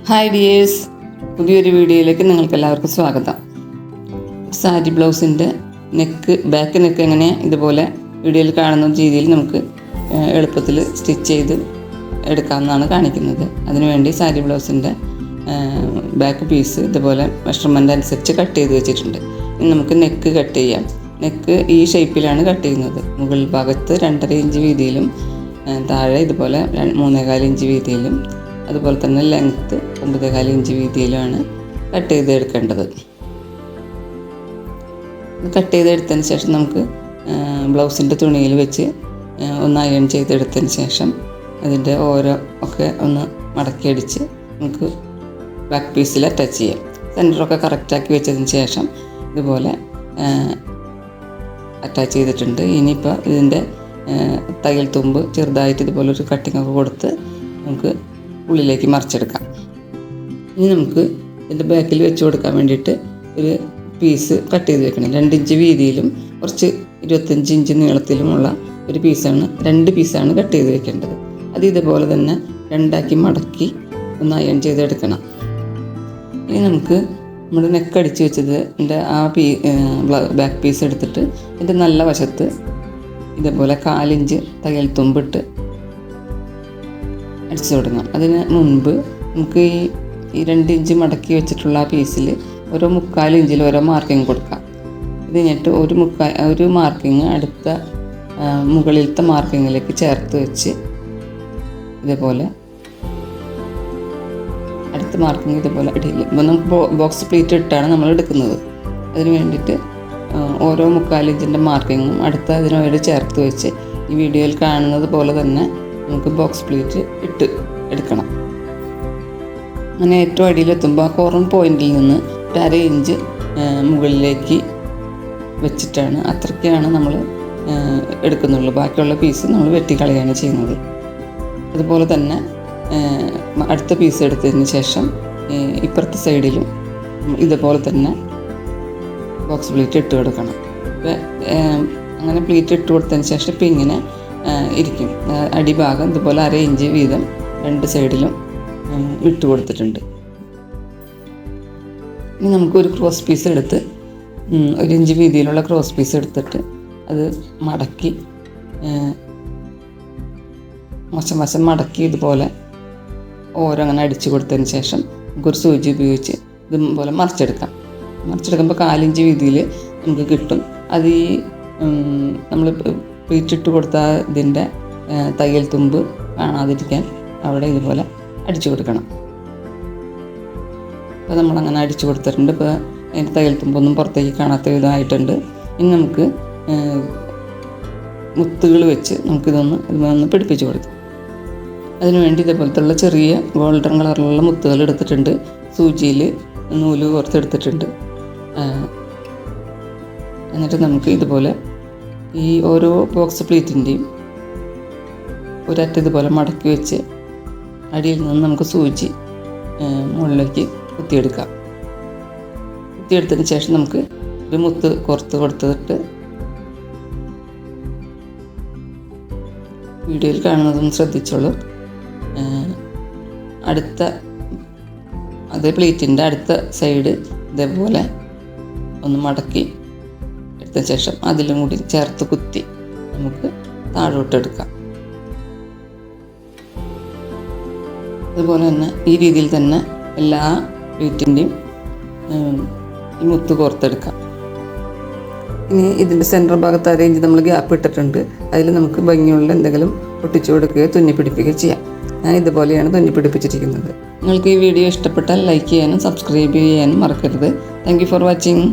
Hi dears, പുതിയൊരു വീഡിയോയിലേക്ക് നിങ്ങൾക്കെല്ലാവർക്കും സ്വാഗതം. സാരി ബ്ലൗസിൻ്റെ ബാക്ക് നെക്ക് എങ്ങനെ ഇതുപോലെ വീഡിയോയിൽ കാണുന്ന രീതിയിൽ നമുക്ക് എളുപ്പത്തിൽ സ്റ്റിച്ച് ചെയ്ത് എടുക്കാമെന്നാണ് കാണിക്കുന്നത്. അതിനുവേണ്ടി സാരി ബ്ലൗസിൻ്റെ ബാക്ക് പീസ് ഇതുപോലെ മെഷർമെൻ്റ് അനുസരിച്ച് കട്ട് ചെയ്ത് വെച്ചിട്ടുണ്ട്. ഇനി നമുക്ക് നെക്ക് കട്ട് ചെയ്യാം. നെക്ക് ഈ ഷേപ്പിലാണ് കട്ട് ചെയ്യുന്നത്. മുകൾ ഭാഗത്ത് 2.5 ഇഞ്ച് വീതിയിലും താഴെ ഇതുപോലെ 3.25 ഇഞ്ച് വീതിയിലും, അതുപോലെ തന്നെ ലെങ്ത്ത് 9.25 ഇഞ്ച് വീതിയിലാണ് കട്ട് ചെയ്തെടുക്കേണ്ടത്. കട്ട് ചെയ്തെടുത്തതിന് ശേഷം നമുക്ക് ബ്ലൗസിൻ്റെ തുണിയിൽ വെച്ച് ഒന്ന് അയൺ ചെയ്തെടുത്തതിന് ശേഷം അതിൻ്റെ ഓരോ ഒക്കെ ഒന്ന് മടക്കിയടിച്ച് നമുക്ക് ബാക്ക് പീസിൽ അറ്റാച്ച് ചെയ്യാം. സെൻറ്ററൊക്കെ കറക്റ്റാക്കി വെച്ചതിന് ശേഷം ഇതുപോലെ അറ്റാച്ച് ചെയ്തിട്ടുണ്ട്. ഇനിയിപ്പോൾ ഇതിൻ്റെ തയ്യൽ തുമ്പ് ചെറുതായിട്ട് ഇതുപോലെ ഒരു കട്ടിങ്ങൊക്കെ കൊടുത്ത് നമുക്ക് ഉള്ളിലേക്ക് മറിച്ചെടുക്കാം. ഇനി നമുക്ക് ഇതിൻ്റെ ബാക്കിൽ വെച്ച് കൊടുക്കാൻ വേണ്ടിയിട്ട് ഒരു പീസ് കട്ട് ചെയ്ത് വെക്കണം. 2 ഇഞ്ച് വീതിയിലും കുറച്ച് 25 ഇഞ്ച് നീളത്തിലുമുള്ള ഒരു പീസാണ്, 2 പീസാണ് കട്ട് ചെയ്ത് വെക്കേണ്ടത്. അത് ഇതുപോലെ തന്നെ 2ആക്കി മടക്കി ഒന്ന് അയൺ ചെയ്തെടുക്കണം. ഇനി നമുക്ക് നമ്മുടെ നെക്ക് അടിച്ച് വെച്ചതിൻ്റെ ആ ബാക്ക് പീസ് എടുത്തിട്ട് ഇതിൻ്റെ നല്ല വശത്ത് ഇതേപോലെ 1/4 ഇഞ്ച് തയ്യൽ തുമ്പിട്ട് അടിച്ചു തുടങ്ങാം. അതിന് മുൻപ് നമുക്ക് ഈ 2 ഇഞ്ച് മടക്കി വെച്ചിട്ടുള്ള ആ പീസിൽ ഓരോ 3/4 ഇഞ്ചിൽ ഓരോ മാർക്കിങ് കൊടുക്കാം. ഇത് കഴിഞ്ഞിട്ട് ഒരു മാർക്കിങ് അടുത്ത മുകളിലത്തെ മാർക്കിങ്ങിലേക്ക് ചേർത്ത് വെച്ച് ഇതേപോലെ അടുത്ത മാർക്കിങ് ഇതുപോലെ അടിയിൽ നമുക്ക് ബോക്സ് പ്ലീറ്റ് ഇട്ടാണ് നമ്മൾ എടുക്കുന്നത്. അതിന് വേണ്ടിയിട്ട് ഓരോ 3/4 ഇഞ്ചിൻ്റെ മാർക്കിങ്ങും അടുത്ത അതിനോട് ചേർത്ത് വെച്ച് ഈ വീഡിയോയിൽ കാണുന്നത് പോലെ തന്നെ നമുക്ക് ബോക്സ് പ്ലീറ്റ് ഇട്ട് എടുക്കണം. അങ്ങനെ ഏറ്റവും അടിയിലെത്തുമ്പോൾ ആ കോർണർ പോയിന്റിൽ നിന്ന് 1/2 ഇഞ്ച് മുകളിലേക്ക് വെച്ചിട്ടാണ്, അത്രയ്ക്കാണ് നമ്മൾ എടുക്കുന്നുള്ളൂ. ബാക്കിയുള്ള പീസ് നമ്മൾ വെട്ടിക്കളയാണ് ചെയ്യുന്നത്. അതുപോലെ തന്നെ അടുത്ത പീസ് എടുത്തതിന് ശേഷം ഇപ്പുറത്തെ സൈഡിലും ഇതുപോലെ തന്നെ ബോക്സ് പ്ലീറ്റ് ഇട്ട് കൊടുക്കണം. അങ്ങനെ പ്ലീറ്റ് ഇട്ട് കൊടുത്തതിന് ശേഷം ഇപ്പം ഇങ്ങനെ ഇരിക്കും. അടിഭാഗം ഇതുപോലെ 1/2 ഇഞ്ച് വീതം 2 സൈഡിലും ഇട്ട് കൊടുത്തിട്ടുണ്ട്. ഇനി നമുക്കൊരു ക്രോസ് പീസ് എടുത്ത് 1 ഇഞ്ച് വീതിയിലുള്ള ക്രോസ് പീസ് എടുത്തിട്ട് അത് മടക്കി വശം മടക്കി ഇതുപോലെ ഓരോ അങ്ങനെ അടിച്ചു കൊടുത്തതിന് ശേഷം നമുക്കൊരു സൂചി ഉപയോഗിച്ച് ഇതുപോലെ മറിച്ചെടുക്കുമ്പോൾ 1/4 ഇഞ്ച് വീതിയിൽ നമുക്ക് കിട്ടും. അത് ഈ നമ്മൾ പ്ലീറ്റിട്ട് കൊടുത്ത ഇതിൻ്റെ തയ്യൽ തുമ്പ് കാണാതിരിക്കാൻ അവിടെ ഇതുപോലെ അടിച്ചു കൊടുക്കണം. അപ്പോൾ നമ്മളങ്ങനെ അടിച്ചു കൊടുത്തിട്ടുണ്ട്. ഇപ്പോൾ അതിൻ്റെ തയ്യൽ തുമ്പൊന്നും പുറത്തേക്ക് കാണാത്ത വിധമായിട്ടുണ്ട്. ഇനി നമുക്ക് മുത്തുകൾ വെച്ച് ഇതൊന്ന് പിടിപ്പിച്ച് കൊടുക്കാം. അതിനുവേണ്ടി ഇതേപോലത്തുള്ള ചെറിയ ഗോൾഡൻ കളറിലുള്ള മുത്തുകൾ എടുത്തിട്ടുണ്ട്. സൂചിയിൽ നൂല് കോർത്തെടുത്തിട്ടുണ്ട്. എന്നിട്ട് നമുക്ക് ഇതുപോലെ ഈ ഓരോ ബോക്സ് പ്ലീറ്റിൻ്റെയും ഒരറ്റ ഇതുപോലെ മടക്കി വെച്ച് അടിയിൽ നിന്ന് നമുക്ക് സൂചി മുകളിലേക്ക് കുത്തിയെടുത്തതിന് ശേഷം നമുക്ക് ഒരു മുത്ത് കോർത്ത് കൊടുത്തിട്ട് വീഡിയോയിൽ കാണുന്നതൊന്ന് ശ്രദ്ധിച്ചോളൂ. അതേ പ്ലീറ്റിൻ്റെ അടുത്ത സൈഡ് ഇതേപോലെ ഒന്ന് മടക്കി എടുത്ത ശേഷം അതിലും കൂടി ചേർത്ത് കുത്തി നമുക്ക് താഴോട്ടെടുക്കാം. അതുപോലെ തന്നെ ഈ രീതിയിൽ തന്നെ എല്ലാ പ്ലീറ്റിൻ്റെയും ഈ മുത്ത് കോർത്തെടുക്കാം. ഇനി ഇതിൻ്റെ സെൻറ്റർ ഭാഗത്ത് 1/2 ഇഞ്ച് നമ്മൾ ഗ്യാപ്പ് ഇട്ടിട്ടുണ്ട്. അതിൽ നമുക്ക് ഭംഗിയുള്ള എന്തെങ്കിലും ഒട്ടിച്ചു കൊടുക്കുകയോ തുന്നിപ്പിടിപ്പിക്കുകയോ ചെയ്യാം. ഞാൻ ഇതുപോലെയാണ് തുന്നിപ്പിടിപ്പിച്ചിരിക്കുന്നത്. നിങ്ങൾക്ക് ഈ വീഡിയോ ഇഷ്ടപ്പെട്ടാൽ ലൈക്ക് ചെയ്യാനും സബ്സ്ക്രൈബ് ചെയ്യാനും മറക്കരുത്. Thank you for watching.